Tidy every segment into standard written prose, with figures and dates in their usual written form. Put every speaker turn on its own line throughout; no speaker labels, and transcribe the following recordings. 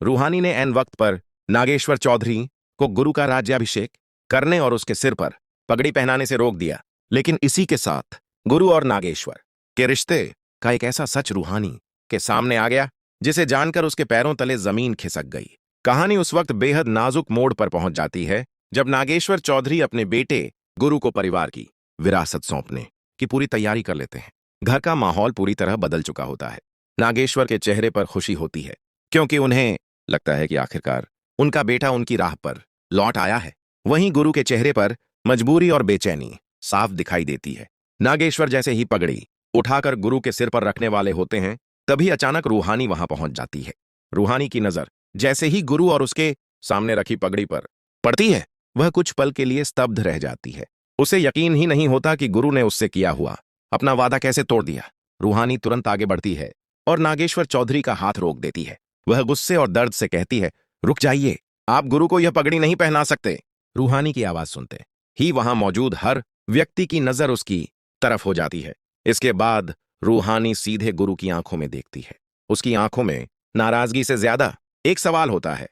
रूहानी ने ऐन वक्त पर नागेश्वर चौधरी को गुरु का राज्याभिषेक करने और उसके सिर पर पगड़ी पहनाने से रोक दिया। लेकिन इसी के साथ गुरु और नागेश्वर के रिश्ते का एक ऐसा सच रूहानी के सामने आ गया जिसे जानकर उसके पैरों तले जमीन खिसक गई। कहानी उस वक्त बेहद नाजुक मोड़ पर पहुंच जाती है जब नागेश्वर चौधरी अपने बेटे गुरु को परिवार की विरासत सौंपने की पूरी तैयारी कर लेते हैं। घर का माहौल पूरी तरह बदल चुका होता है। नागेश्वर के चेहरे पर खुशी होती है क्योंकि उन्हें लगता है कि आखिरकार उनका बेटा उनकी राह पर लौट आया है। वहीं गुरु के चेहरे पर मजबूरी और बेचैनी साफ दिखाई देती है। नागेश्वर जैसे ही पगड़ी उठाकर गुरु के सिर पर रखने वाले होते हैं, तभी अचानक रूहानी वहां पहुंच जाती है। रूहानी की नजर जैसे ही गुरु और उसके सामने रखी पगड़ी पर पड़ती है, वह कुछ पल के लिए स्तब्ध रह जाती है। उसे यकीन ही नहीं होता कि गुरु ने उससे किया हुआ अपना वादा कैसे तोड़ दिया। रूहानी तुरंत आगे बढ़ती है और नागेश्वर चौधरी का हाथ रोक देती है। वह गुस्से और दर्द से कहती है, रुक जाइए, आप गुरु को यह पगड़ी नहीं पहना सकते। रूहानी की आवाज सुनते ही वहां मौजूद हर व्यक्ति की नजर उसकी तरफ हो जाती है। इसके बाद रूहानी सीधे गुरु की आंखों में देखती है। उसकी आंखों में नाराजगी से ज्यादा एक सवाल होता है,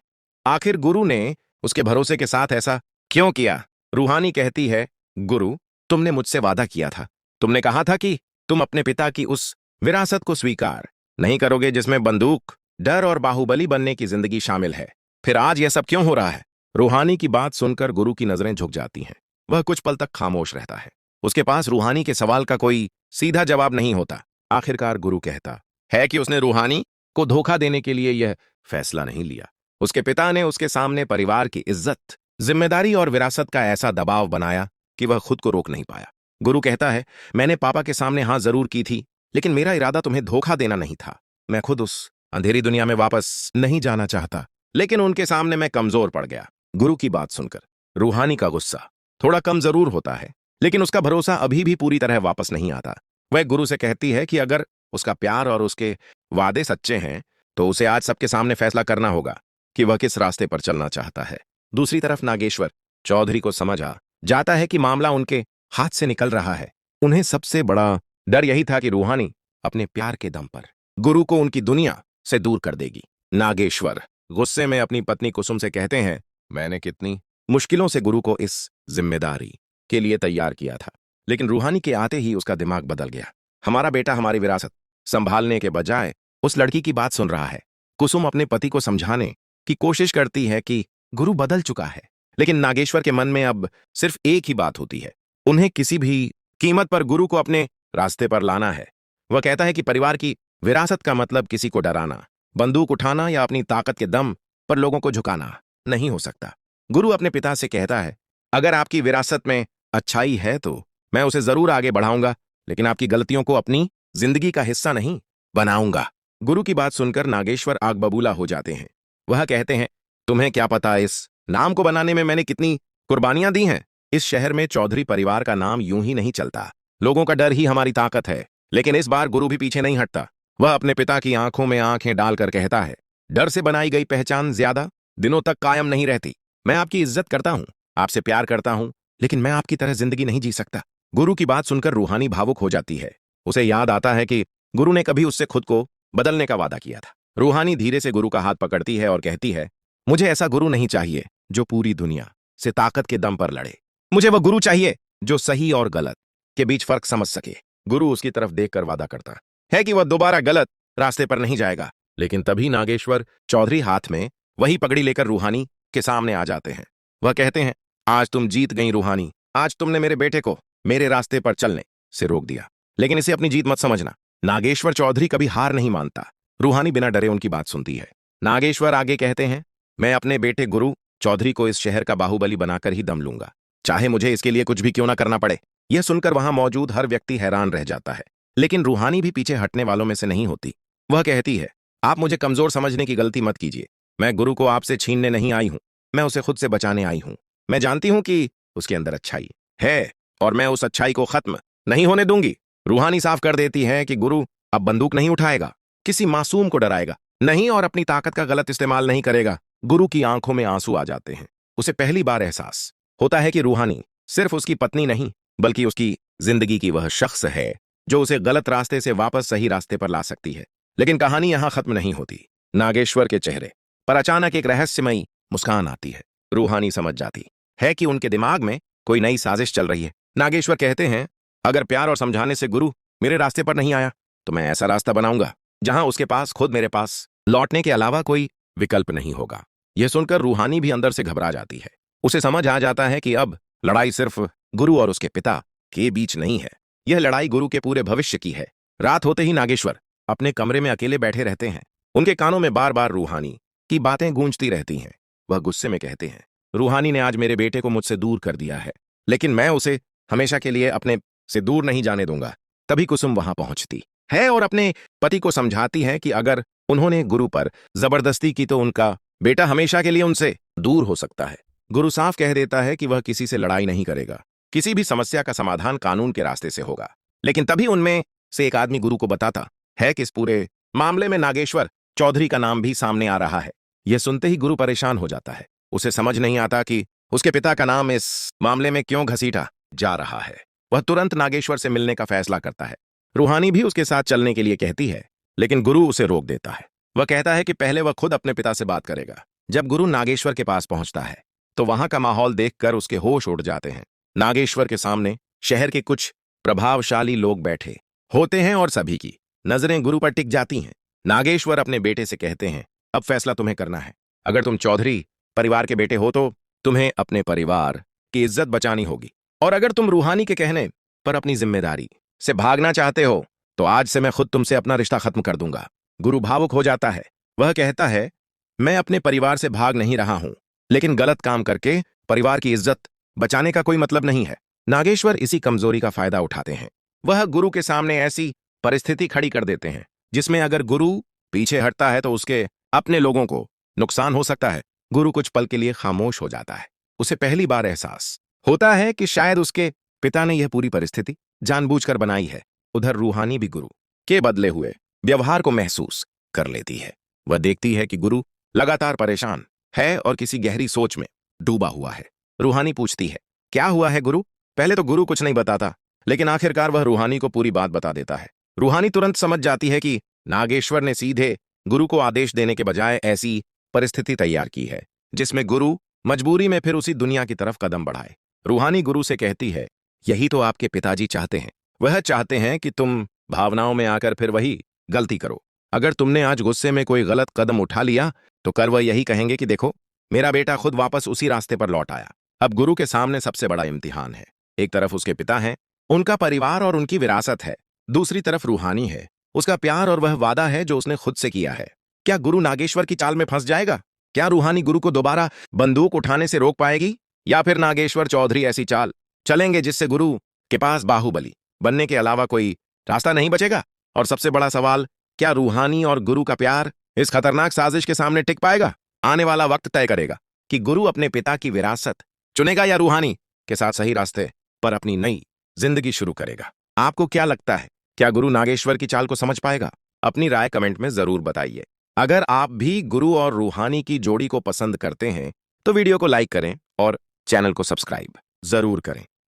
आखिर गुरु ने उसके भरोसे के साथ ऐसा क्यों किया? रूहानी कहती है, गुरु, तुमने मुझसे वादा किया था। तुमने कहा था कि तुम अपने पिता की उस विरासत को स्वीकार नहीं करोगे जिसमें बंदूक, डर और बाहुबली बनने की जिंदगी शामिल है। फिर आज यह सब क्यों हो रहा है? रूहानी की बात सुनकर गुरु की नजरें झुक जाती हैं। वह कुछ पल तक खामोश रहता है। उसके पास रूहानी के सवाल का कोई सीधा जवाब नहीं होता। आखिरकार गुरु कहता है कि उसने रूहानी को धोखा देने के लिए यह फैसला नहीं लिया। उसके पिता ने उसके सामने परिवार की इज्जत, जिम्मेदारी और विरासत का ऐसा दबाव बनाया कि वह खुद को रोक नहीं पाया। गुरु कहता है, मैंने पापा के सामने हाँ जरूर की थी, लेकिन मेरा इरादा तुम्हें धोखा देना नहीं था। मैं खुद उस अंधेरी दुनिया में वापस नहीं जाना चाहता, लेकिन उनके सामने मैं कमजोर पड़ गया। गुरु की बात सुनकर रूहानी का गुस्सा थोड़ा कम जरूर होता है, लेकिन उसका भरोसा अभी भी पूरी तरह वापस नहीं आता। वह गुरु से कहती है कि अगर उसका प्यार और उसके वादे सच्चे हैं तो उसे आज सबके सामने फैसला करना होगा कि वह किस रास्ते पर चलना चाहता है। दूसरी तरफ नागेश्वर चौधरी को समझ आ जाता है कि मामला उनके हाथ से निकल रहा है। उन्हें सबसे बड़ा डर यही था कि रूहानी अपने प्यार के दम पर गुरु को उनकी दुनिया से दूर कर देगी। नागेश्वर गुस्से में अपनी पत्नी कुसुम से कहते हैं, मैंने कितनी मुश्किलों से गुरु को इस जिम्मेदारी के लिए तैयार किया था, लेकिन रूहानी के आते ही उसका दिमाग बदल गया। हमारा बेटा हमारी विरासत संभालने के बजाय उस लड़की की बात सुन रहा है। कुसुम अपने पति को समझाने की कोशिश करती है कि गुरु बदल चुका है, लेकिन नागेश्वर के मन में अब सिर्फ एक ही बात होती है, उन्हें किसी भी कीमत पर गुरु को अपने रास्ते पर लाना है। वह कहता है कि परिवार की विरासत का मतलब किसी को डराना, बंदूक उठाना या अपनी ताकत के दम पर लोगों को झुकाना नहीं हो सकता। गुरु अपने पिता से कहता है, अगर आपकी विरासत में अच्छाई है तो मैं उसे जरूर आगे बढ़ाऊंगा, लेकिन आपकी गलतियों को अपनी जिंदगी का हिस्सा नहीं बनाऊंगा। गुरु की बात सुनकर नागेश्वर आग बबूला हो जाते हैं। वह कहते हैं, तुम्हें क्या पता इस नाम को बनाने में मैंने कितनी कुर्बानियां दी हैं। इस शहर में चौधरी परिवार का नाम यूं ही नहीं चलता। लोगों का डर ही हमारी ताकत है। लेकिन इस बार गुरु भी पीछे नहीं हटता। वह अपने पिता की आंखों में आंखें डालकर कहता है, डर से बनाई गई पहचान ज्यादा दिनों तक कायम नहीं रहती। मैं आपकी इज्जत करता हूं, आपसे प्यार करता हूं, लेकिन मैं आपकी तरह जिंदगी नहीं जी सकता। गुरु की बात सुनकर रूहानी भावुक हो जाती है। उसे याद आता है कि गुरु ने कभी उससे खुद को बदलने का वादा किया था। रूहानी धीरे से गुरु का हाथ पकड़ती है और कहती है, मुझे ऐसा गुरु नहीं चाहिए जो पूरी दुनिया से ताकत के दम पर लड़े। मुझे वह गुरु चाहिए जो सही और गलत के बीच फर्क समझ सके। गुरु उसकी तरफ देखकर वादा करता है कि वह दोबारा गलत रास्ते पर नहीं जाएगा। लेकिन तभी नागेश्वर चौधरी हाथ में वही पगड़ी लेकर रूहानी के सामने आ जाते हैं। वह कहते हैं, आज तुम जीत गई रूहानी। आज तुमने मेरे बेटे को मेरे रास्ते पर चलने से रोक दिया, लेकिन इसे अपनी जीत मत समझना। नागेश्वर चौधरी कभी हार नहीं मानता। रूहानी बिना डरे उनकी बात सुनती है। नागेश्वर आगे कहते हैं, मैं अपने बेटे गुरु चौधरी को इस शहर का बाहुबली बनाकर ही दम लूंगा, चाहे मुझे इसके लिए कुछ भी क्यों ना करना पड़े। यह सुनकर वहां मौजूद हर व्यक्ति हैरान रह जाता है, लेकिन रूहानी भी पीछे हटने वालों में से नहीं होती। वह कहती है, आप मुझे कमजोर समझने की गलती मत कीजिए। मैं गुरु को आपसे छीनने नहीं आई हूं, मैं उसे खुद से बचाने आई हूं। मैं जानती हूं कि उसके अंदर अच्छाई है और मैं उस अच्छाई को खत्म नहीं होने दूंगी। रूहानी साफ कर देती है कि गुरु अब बंदूक नहीं उठाएगा, किसी मासूम को डराएगा नहीं और अपनी ताकत का गलत इस्तेमाल नहीं करेगा। गुरु की आंखों में आंसू आ जाते हैं। उसे पहली बार एहसास होता है कि रूहानी सिर्फ उसकी पत्नी नहीं, बल्कि उसकी जिंदगी की वह शख्स है जो उसे गलत रास्ते से वापस सही रास्ते पर ला सकती है। लेकिन कहानी यहां खत्म नहीं होती। नागेश्वर के चेहरे पर अचानक एक रहस्यमयी मुस्कान आती है। रूहानी समझ जाती है कि उनके दिमाग में कोई नई साजिश चल रही है। नागेश्वर कहते हैं, अगर प्यार और समझाने से गुरु मेरे रास्ते पर नहीं आया तो मैं ऐसा रास्ता बनाऊंगा जहां उसके पास खुद मेरे पास लौटने के अलावा कोई विकल्प नहीं होगा। यह सुनकर रूहानी भी अंदर से घबरा जाती है। उसे समझ आ जाता है कि अब लड़ाई सिर्फ गुरु और उसके पिता के बीच नहीं है, यह लड़ाई गुरु के पूरे भविष्य की है। रात होते ही नागेश्वर अपने कमरे में अकेले बैठे रहते हैं। उनके कानों में बार बार रूहानी की बातें गूंजती रहती हैं। वह गुस्से में कहते हैं, रूहानी ने आज मेरे बेटे को मुझसे दूर कर दिया है, लेकिन मैं उसे हमेशा के लिए अपने से दूर नहीं जाने दूंगा। तभी कुसुम वहां पहुंचती है और अपने पति को समझाती है कि अगर उन्होंने गुरु पर जबरदस्ती की तो उनका बेटा हमेशा के लिए उनसे दूर हो सकता है। गुरु साफ कह देता है कि वह किसी से लड़ाई नहीं करेगा, किसी भी समस्या का समाधान कानून के रास्ते से होगा। लेकिन तभी उनमें से एक आदमी गुरु को बताता है कि इस पूरे मामले में नागेश्वर चौधरी का नाम भी सामने आ रहा है। यह सुनते ही गुरु परेशान हो जाता है। उसे समझ नहीं आता कि उसके पिता का नाम इस मामले में क्यों घसीटा जा रहा है। वह तुरंत नागेश्वर से मिलने का फैसला करता है। रूहानी भी उसके साथ चलने के लिए कहती है, लेकिन गुरु उसे रोक देता है। वह कहता है कि पहले वह खुद अपने पिता से बात करेगा। जब गुरु नागेश्वर के पास पहुंचता है तो वहां का माहौल देखकर उसके होश उड़ जाते हैं। नागेश्वर के सामने शहर के कुछ प्रभावशाली लोग बैठे होते हैं और सभी की नजरें गुरु पर टिक जाती हैं। नागेश्वर अपने बेटे से कहते हैं, अब फैसला तुम्हें करना है। अगर तुम चौधरी परिवार के बेटे हो तो तुम्हें अपने परिवार की इज्जत बचानी होगी, और अगर तुम रूहानी के कहने पर अपनी जिम्मेदारी से भागना चाहते हो तो आज से मैं खुद तुमसे अपना रिश्ता खत्म कर दूंगा। गुरु भावुक हो जाता है। वह कहता है, मैं अपने परिवार से भाग नहीं रहा हूं, लेकिन गलत काम करके परिवार की इज्जत बचाने का कोई मतलब नहीं है। नागेश्वर इसी कमजोरी का फायदा उठाते हैं। वह गुरु के सामने ऐसी परिस्थिति खड़ी कर देते हैं जिसमें अगर गुरु पीछे हटता है तो उसके अपने लोगों को नुकसान हो सकता है। गुरु कुछ पल के लिए खामोश हो जाता है। उसे पहली बार एहसास होता है कि शायद उसके पिता ने यह पूरी परिस्थिति जानबूझकर बनाई है। उधर रूहानी भी गुरु के बदले हुए व्यवहार को महसूस कर लेती है। वह देखती है कि गुरु लगातार परेशान है और किसी गहरी सोच में डूबा हुआ है। रूहानी पूछती है, क्या हुआ है गुरु? पहले तो गुरु कुछ नहीं बताता, लेकिन आखिरकार वह रूहानी को पूरी बात बता देता है। रूहानी तुरंत समझ जाती है कि नागेश्वर ने सीधे गुरु को आदेश देने के बजाय ऐसी परिस्थिति तैयार की है जिसमें गुरु मजबूरी में फिर उसी दुनिया की तरफ कदम बढ़ाए। रूहानी गुरु से कहती है, यही तो आपके पिताजी चाहते हैं। वह चाहते हैं कि तुम भावनाओं में आकर फिर वही गलती करो। अगर तुमने आज गुस्से में कोई गलत कदम उठा लिया तो कल वह यही कहेंगे कि देखो, मेरा बेटा खुद वापस उसी रास्ते पर लौट आया। अब गुरु के सामने सबसे बड़ा इम्तिहान है। एक तरफ उसके पिता हैं, उनका परिवार और उनकी विरासत है। दूसरी तरफ रूहानी है, उसका प्यार और वह वादा है जो उसने खुद से किया है। क्या गुरु नागेश्वर की चाल में फंस जाएगा? क्या रूहानी गुरु को दोबारा बंदूक उठाने से रोक पाएगी, या फिर नागेश्वर चौधरी ऐसी चाल चलेंगे जिससे गुरु के पास बाहुबली बनने के अलावा कोई रास्ता नहीं बचेगा? और सबसे बड़ा सवाल, क्या रूहानी और गुरु का प्यार इस खतरनाक साजिश के सामने टिक पाएगा? आने वाला वक्त तय करेगा कि गुरु अपने पिता की विरासत चुनेगा या रूहानी के साथ सही रास्ते पर अपनी नई जिंदगी शुरू करेगा। आपको क्या लगता है, क्या गुरु नागेश्वर की चाल को समझ पाएगा? अपनी राय कमेंट में जरूर बताइए। अगर आप भी गुरु और रूहानी की जोड़ी को पसंद करते हैं तो वीडियो को लाइक करें और चैनल को सब्सक्राइब जरूर करें।